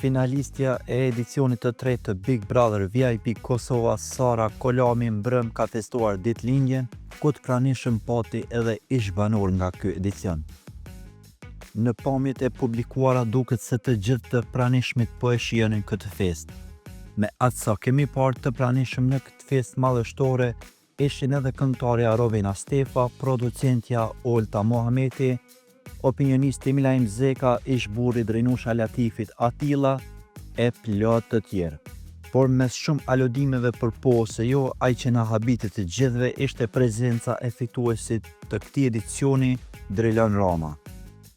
Finalistja e edicionit të tretë të Big Brother VIP Kosova, Sara Kolami, mbrëm ka festuar ditëlindjen, ku të pranishëm pati edhe ish banor nga ky edicion. Në pamjet e publikuara duket se të gjithë të pranishmit po e shijonin këtë festë. Me atë sa kemi parë të pranishëm në këtë festë madhështore ishin edhe këngëtarja Rovena Stefa, producentja Olta Mohameti, opinionisti Milajm Zeka, ish burri Drenusha Latifit Atilla e plot të tjerë. Por mes shumë aludimeve për po ose jo, ai që na habitet të gjithëve ishte prezenca e fituesit të këtij edicioni, Drelon Rama.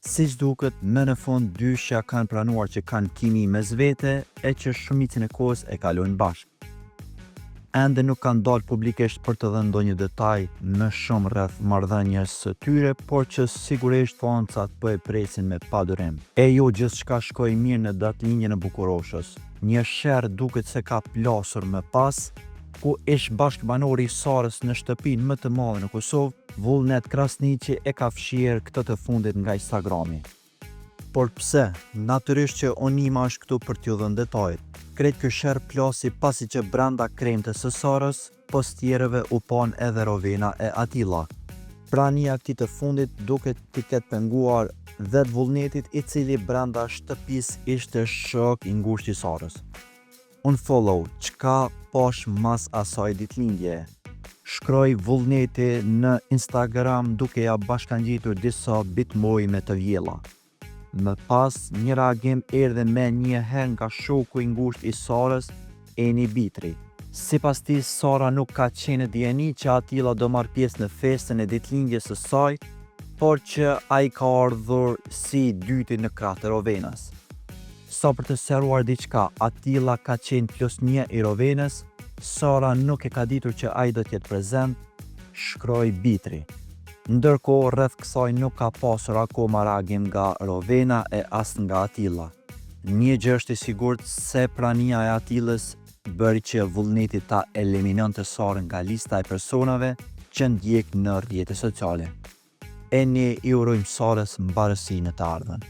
Siç duket, më në fund dyshja kanë pranuar që kanë kimi mes vete e që shumicën e kohës e kalojnë bashkë. Ende nuk kanë dalë publikisht për të dhënë ndonjë detaj më shumë rreth marrëdhënies së tyre, por që sigurisht fancat po e presin me padurim. E jo gjithçka shkoi mirë në datëlindjen e Bukuroshës. Një sherr duket se ka plasur më pas, ku ish bashkëbanori i Sarës në shtëpinë më të madhe në Kosovë, Vullnet Krasniqi e ka fshirë këtë të fundit nga Instagrami. Por pse? Natyrisht që Onima është këtu për t'ju dhënë detajet. Krejt ky sherr plasi pasi që brenda kremtës së Sarës, postierëve u pan edhe Rovena e Atilla. Prania e këtij të fundit duket t'i ketë penguar dhe të Vullnetit, i cili brenda shtëpisë ishte shok i ngushtë i Sarës. Unfollow, çka pash mas asaj ditëlindje? Shkroi Vullneti në Instagram duke ja bashkangjitur disa bitmoj me të vjella. Më pas, një reagim erdhe me njëherë nga shoku i ngushtë i Sarës, Eni Bitri. Sipas tij, Sara nuk ka qenë dijeni që Atilla do marrë pjesë në festën e ditëlindjes së saj, por që ai ka ardhur si i dyti në krah të Rovenës. Sa për të sqaruar diçka, Atilla ka qenë +1 i Rovenës, Sara nuk e ka ditur që ai do të jetë prezent, shkroi Bitri. Ndërkohë, rreth kësaj nuk ka pasur akoma reagim nga Rovena e as nga Atilla. Një gjë është i sigurt, se prania e Atillës bëri që Vullneti ta eliminonte Sarën nga lista e personave që ndjek në rrjetet sociale. E ne i urojmë Sarës mbarësi në të ardhmen.